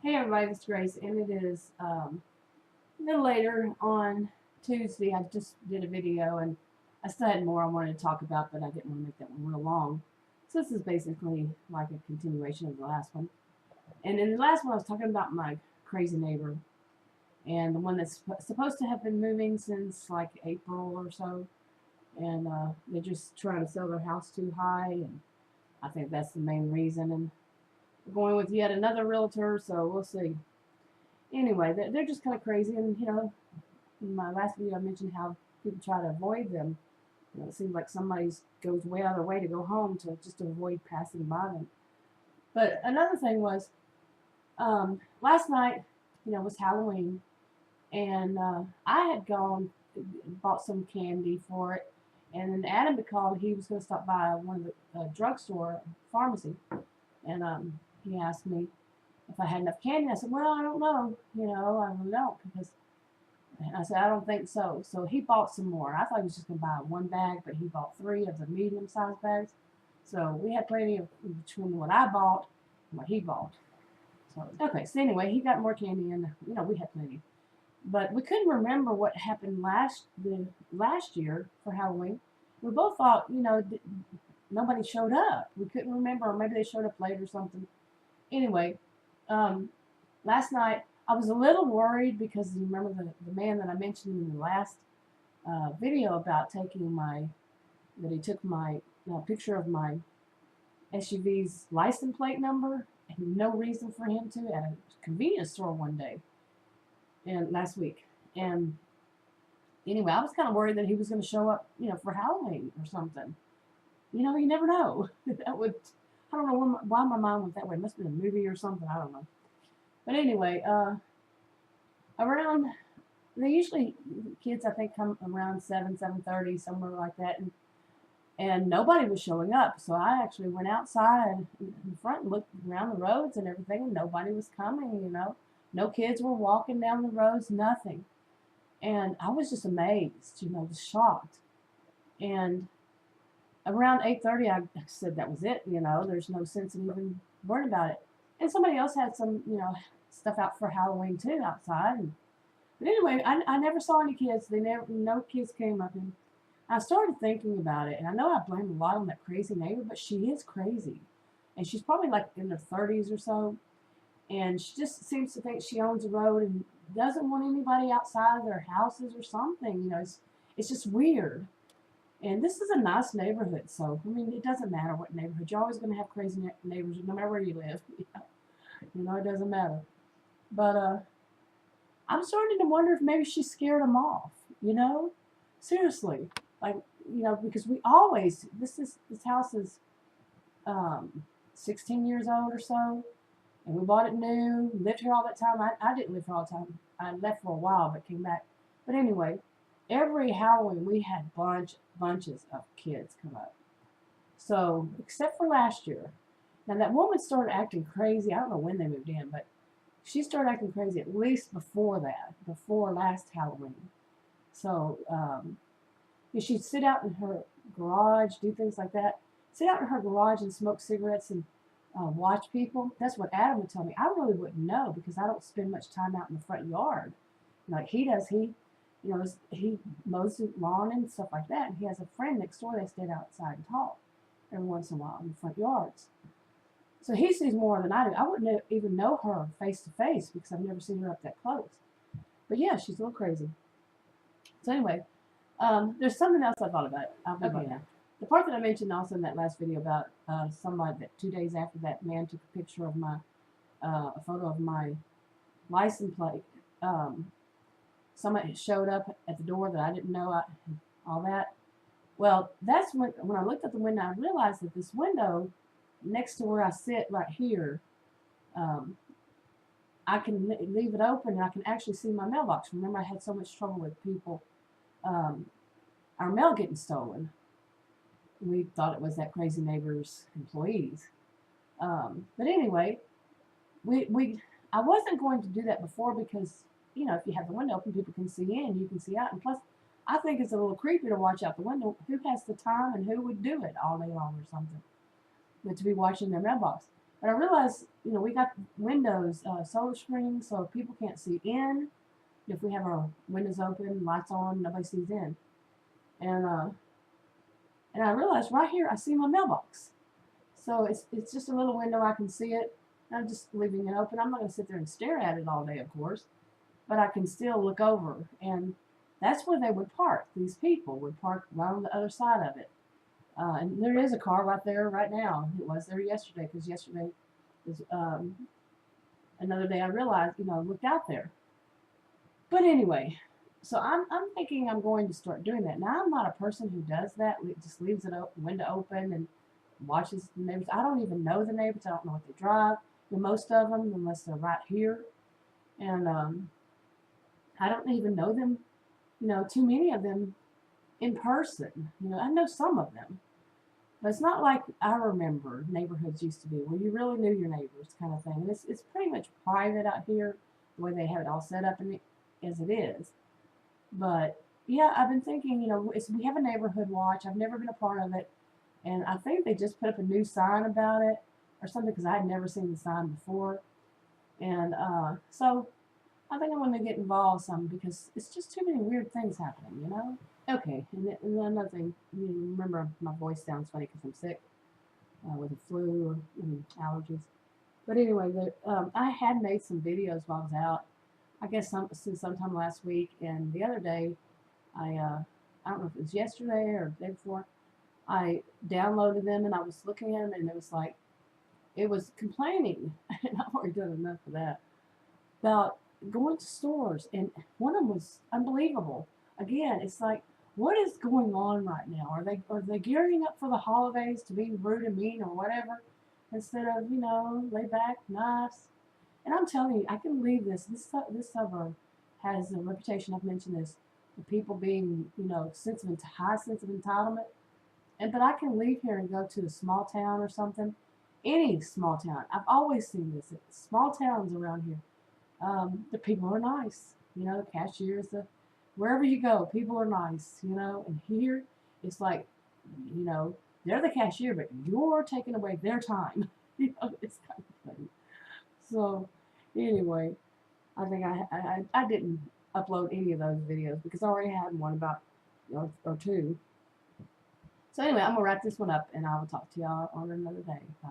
Hey everybody, this is Grace, and it is a little later on Tuesday. I just did a video, and I still had more I wanted to talk about, but I didn't want to make that one real long. So this is basically like a continuation of the last one. And in the last one, I was talking about my crazy neighbor, and the one that's supposed to have been moving since like April or so, and they're just trying to sell their house too high, and I think that's the main reason. And we're going with yet another realtor, so we'll see. Anyway, they're just kind of crazy, and in my last video I mentioned how people try to avoid them. It seems like somebody goes way out of their way to go home to just avoid passing by them. But another thing was, last night, was Halloween, and I had gone bought some candy for it, and then Adam had called. He was going to stop by one of the drugstore pharmacy, and he asked me if I had enough candy. I said, well, I don't know. I really don't, because I said, I don't think so. So he bought some more. I thought he was just going to buy one bag, but he bought 3 of the medium-sized bags. So we had plenty of between what I bought and what he bought. So okay. So anyway, he got more candy, and we had plenty. But we couldn't remember what happened last year for Halloween. We both thought, nobody showed up. We couldn't remember, or maybe they showed up late or something. Anyway, last night I was a little worried because you remember the man that I mentioned in the last video about that he took my picture of my SUV's license plate number, and no reason for him to, at a convenience store one day and last week. And anyway, I was kind of worried that he was going to show up, for Halloween or something. You never know. That would, I don't know why my mind went that way. It must have been a movie or something. I don't know. But anyway, around, they usually, kids I think come around 7:30, somewhere like that, and nobody was showing up. So I actually went outside in front and looked around the roads and everything, and nobody was coming. No kids were walking down the roads, nothing. And I was just amazed, just shocked. And around 8:30, I said that was it. There's no sense in even worrying about it. And somebody else had some, stuff out for Halloween too outside. But anyway, I never saw any kids. No kids came up, and I started thinking about it. And I know I blame a lot on that crazy neighbor, but she is crazy, and she's probably like in her 30s or so. And she just seems to think she owns the road and doesn't want anybody outside of their houses or something. It's just weird. And this is a nice neighborhood, so I mean, it doesn't matter what neighborhood. You're always going to have crazy neighbors, no matter where you live. It doesn't matter. But I'm starting to wonder if maybe she scared them off. Seriously, like because we always this house is 16 years old or so. And we bought it new, lived here all that time. I didn't live here all the time. I left for a while, but came back. But anyway, every Halloween we had bunches of kids come up. So, except for last year. Now, that woman started acting crazy. I don't know when they moved in, but she started acting crazy at least before that, before last Halloween. So, she'd sit out in her garage, do things like that. Sit out in her garage and smoke cigarettes and watch people. That's what Adam would tell me. I really wouldn't know because I don't spend much time out in the front yard like he does. He mows the lawn and stuff like that. And he has a friend next door. They stayed outside and talk every once in a while in the front yards. So he sees more than I do. I wouldn't even know her face to face because I've never seen her up that close. But yeah, she's a little crazy. So anyway, there's something else I thought about. I'll be right now. The part that I mentioned also in that last video about somebody that 2 days after that man took a picture of a photo of my license plate. Somebody showed up at the door that I didn't know, all that. Well, that's when I looked at the window, I realized that this window next to where I sit right here, I can leave it open and I can actually see my mailbox. Remember, I had so much trouble with people, our mail getting stolen. We thought it was that crazy neighbor's employees. But anyway, I wasn't going to do that before because, if you have the window open, people can see in, you can see out. And plus, I think it's a little creepy to watch out the window. Who has the time and who would do it all day long or something? But to be watching their mailbox. But I realized, we got windows, solar screens, so people can't see in. If we have our windows open, lights on, nobody sees in. And I realized right here, I see my mailbox. So it's just a little window, I can see it. I'm just leaving it open. I'm not going to sit there and stare at it all day, of course, but I can still look over. And that's where they would park. These people would park right on the other side of it. And there is a car right there right now. It was there yesterday, because yesterday is another day I realized, looked out there. But anyway, so I'm thinking I'm going to start doing that. Now, I'm not a person who does that. Just leaves the window open and watches the neighbors. I don't even know the neighbors. I don't know what they drive. Most of them, unless they're right here, and I don't even know them. Too many of them in person. I know some of them, but it's not like I remember neighborhoods used to be, where you really knew your neighbors, kind of thing. And it's pretty much private out here, the way they have it all set up as it is. But yeah, I've been thinking, we have a neighborhood watch. I've never been a part of it, and I think they just put up a new sign about it or something, because I had never seen the sign before. And so I think I'm going to get involved some, because it's just too many weird things happening. Okay, and another thing, remember my voice sounds funny because I'm sick with the flu or allergies. But anyway, I had made some videos while I was out. I guess since sometime last week, and the other day, I don't know if it was yesterday or the day before, I downloaded them and I was looking at them, and it was complaining, and I've already done enough of that, about going to stores, and one of them was unbelievable. Again, it's like, what is going on right now? Are they gearing up for the holidays to be rude and mean or whatever, instead of lay back, nice? And I'm telling you, I can leave this suburb has a reputation. I've mentioned this, of people being high sense of entitlement, but I can leave here and go to a small town or something, any small town. I've always seen this. Small towns around here, the people are nice. The cashiers, wherever you go, people are nice. And here it's like, you know, they're the cashier, but you're taking away their time. It's kind of funny. So anyway, I think I didn't upload any of those videos because I already had one about or two. So anyway, I'm gonna wrap this one up, and I will talk to y'all on another day. Bye.